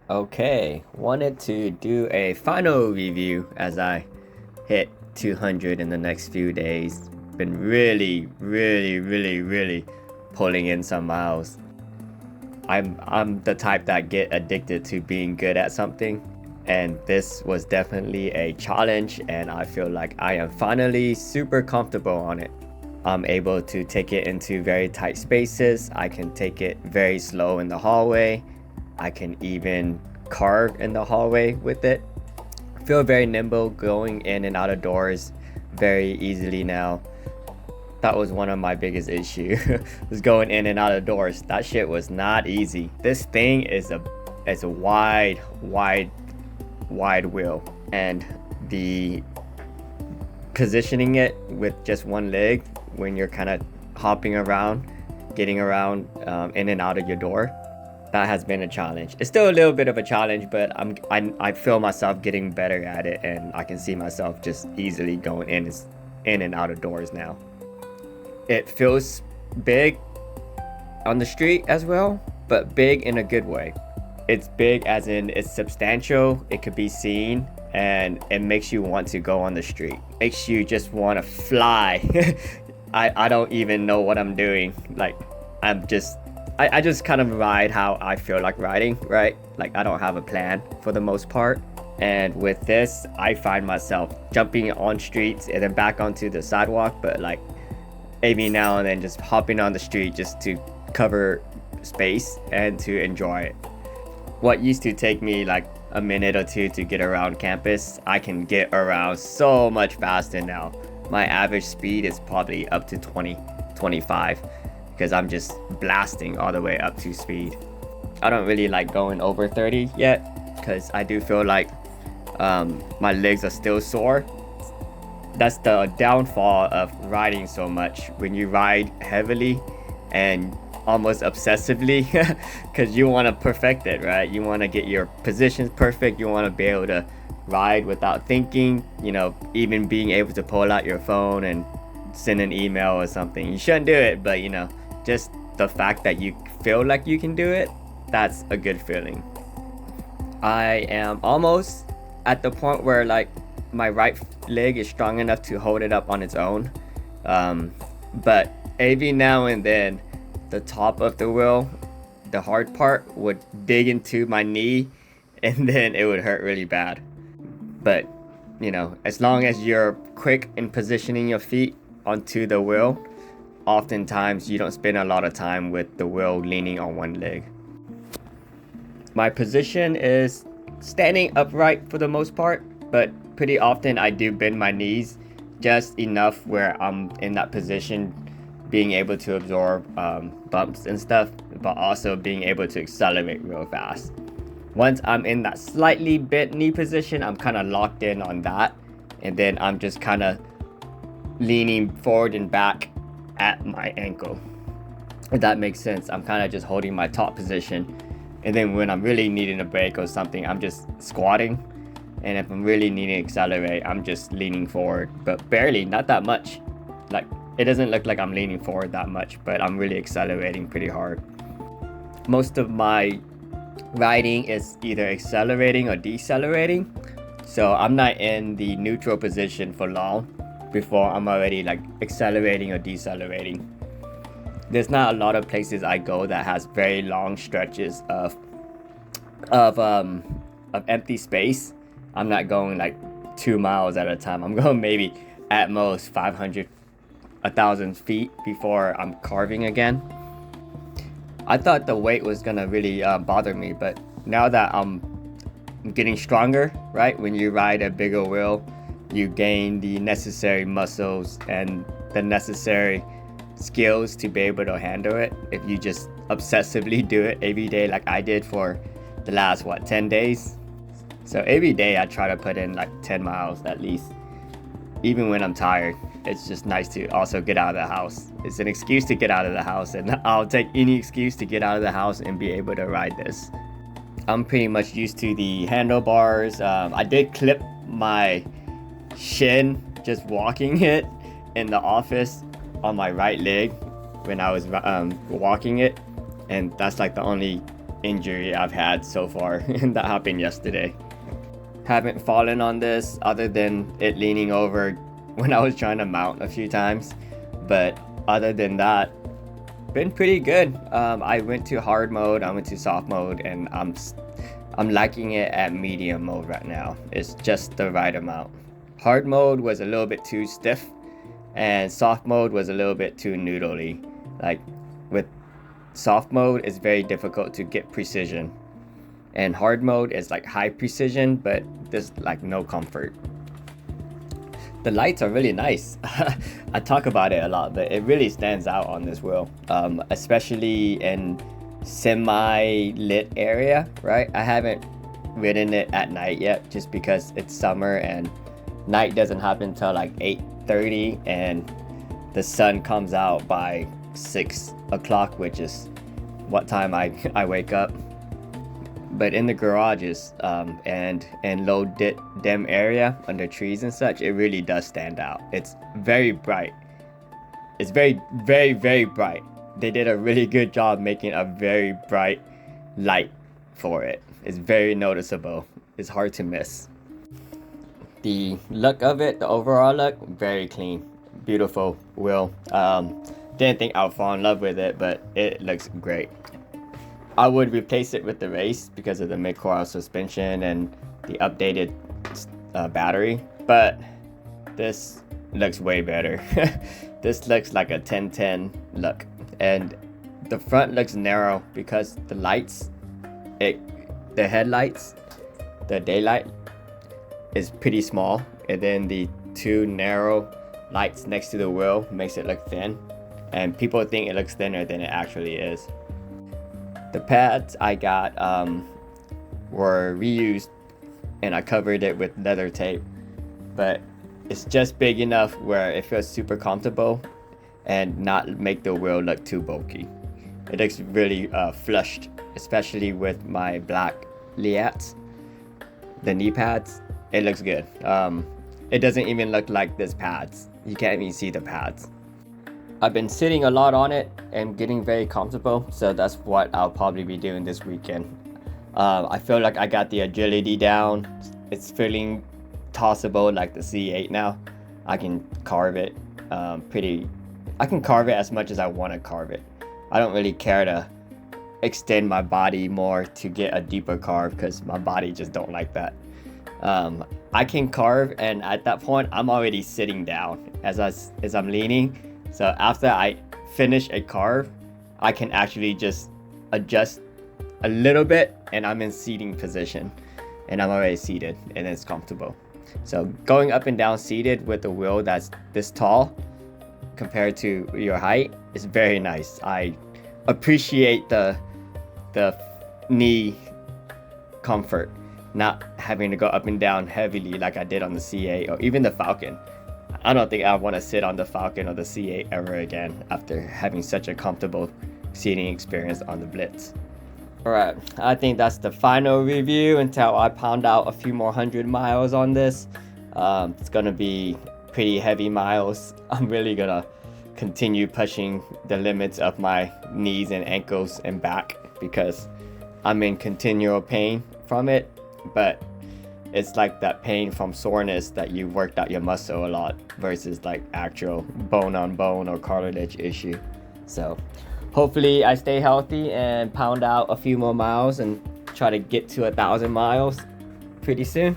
Okay, wanted to do a final review as I hit 200 in the next few days. Been really pulling in some miles. I'm the type that get addicted to being good at something, and this was definitely a challenge, and I feel like I am finally super comfortable on it. I'm able to take it into very tight spaces. I can take it very slow in the hallway. I can even carve in the hallway with it. Feel very nimble going in and out of doors very easily now. That was one of my biggest issue was going in and out of doors. That shit was not easy. This thing is a wide wheel, and the positioning it with just one leg when you're kind of hopping around, getting around in and out of your door, that has been a challenge. It's still a little bit of a challenge, but I feel myself getting better at it, and I can see myself just easily going in and out of doors now. It feels big on the street as well, but big in a good way. It's big as in it's substantial, it could be seen, and it makes you want to go on the street. Makes you just want to fly. I don't even know what I'm doing. Like, I just kind of ride how I feel like riding, right? Like, I don't have a plan for the most part. And with this, I find myself jumping on streets and then back onto the sidewalk, but like every now and then just hopping on the street just to cover space and to enjoy it. What used to take me like a minute or two to get around campus, I can get around so much faster now. My average speed is probably up to 20, 25 because I'm just blasting all the way up to speed. I don't really like going over 30 yet because I do feel like my legs are still sore. That's the downfall of riding so much. When you ride heavily and almost obsessively, because you want to perfect it, right? You want to get your positions perfect. You want to be able to ride without thinking, even being able to pull out your phone and send an email or something. You shouldn't do it, but just the fact that you feel like you can do it, that's a good feeling. I am almost at the point where like my right leg is strong enough to hold it up on its own, but every now and then the top of the wheel, the hard part, would dig into my knee and then it would hurt really bad. But as long as you're quick in positioning your feet onto the wheel, oftentimes you don't spend a lot of time with the wheel leaning on one leg. My position is standing upright for the most part, but pretty often I do bend my knees just enough where I'm in that position, being able to absorb bumps and stuff, but also being able to accelerate real fast. Once I'm in that slightly bent knee position, I'm kind of locked in on that, and then I'm just kind of leaning forward and back at my ankle. If that makes sense, I'm kind of just holding my top position, and then when I'm really needing a break or something, I'm just squatting. And if I'm really needing to accelerate, I'm just leaning forward, but barely, not that much. Like, it doesn't look like I'm leaning forward that much, but I'm really accelerating pretty hard. Most of my riding is either accelerating or decelerating, so I'm not in the neutral position for long before I'm already like accelerating or decelerating. There's not a lot of places I go that has very long stretches of empty space. I'm not going like 2 miles at a time. I'm going maybe at most 500, 1,000 feet before I'm carving again. I thought the weight was gonna really bother me, but now that I'm getting stronger, right? When you ride a bigger wheel, you gain the necessary muscles and the necessary skills to be able to handle it. If you just obsessively do it every day like I did for the last 10 days. So every day I try to put in like 10 miles at least. Even when I'm tired, it's just nice to also get out of the house. It's an excuse to get out of the house, and I'll take any excuse to get out of the house and be able to ride this. I'm pretty much used to the handlebars. I did clip my shin just walking it in the office on my right leg when I was walking it, and that's like the only injury I've had so far. That happened yesterday. Haven't fallen on this other than it leaning over when I was trying to mount a few times, but other than that, been pretty good. I went to hard mode, I went to soft mode, and I'm liking it at medium mode right now. It's just the right amount. Hard mode was a little bit too stiff, and soft mode was a little bit too noodly. Like with soft mode, it's very difficult to get precision, and hard mode is like high precision, but there's like no comfort. The lights are really nice. I talk about it a lot, but it really stands out on this wheel, especially in semi-lit area, right? I haven't ridden it at night yet, just because it's summer and night doesn't happen until like 8:30, and the sun comes out by 6 o'clock, which is what time I wake up. But in the garages and low dim area under trees and such, it really does stand out. It's very bright. It's very, very, very bright. They did a really good job making a very bright light for it. It's very noticeable. It's hard to miss. The look of it, the overall look, very clean, beautiful wheel. Didn't think I would fall in love with it, but it looks great. I would replace it with the race because of the mid-coil suspension and the updated battery, but this looks way better. This looks like a 1010 look, and the front looks narrow because the lights, the headlights, the daylight is pretty small, and then the two narrow lights next to the wheel makes it look thin, and people think it looks thinner than it actually is. The pads I got were reused, and I covered it with leather tape, but it's just big enough where it feels super comfortable and not make the wheel look too bulky. It looks really flushed, especially with my black Liats, the knee pads. It looks good. It doesn't even look like there's pads. You can't even see the pads. I've been sitting a lot on it and getting very comfortable, so that's what I'll probably be doing this weekend. I feel like I got the agility down. It's feeling tossable like the C8 now. I can carve it I can carve it as much as I want to carve it. I don't really care to extend my body more to get a deeper carve because my body just don't like that. I can carve, and at that point I'm already sitting down as I'm leaning. So after I finish a carve, I can actually just adjust a little bit and I'm in seating position, and I'm already seated and it's comfortable. So going up and down seated with a wheel that's this tall compared to your height is very nice. I appreciate the knee comfort, not having to go up and down heavily like I did on the C8 or even the Falcon. I don't think I want to sit on the Falcon or the C8 ever again after having such a comfortable seating experience on the Blitz. Alright, I think that's the final review until I pound out a few more 100 miles on this. It's gonna be pretty heavy miles. I'm really gonna continue pushing the limits of my knees and ankles and back because I'm in continual pain from it, but it's like that pain from soreness that you worked out your muscle a lot versus like actual bone on bone or cartilage issue. So hopefully I stay healthy and pound out a few more miles and try to get to 1,000 miles pretty soon.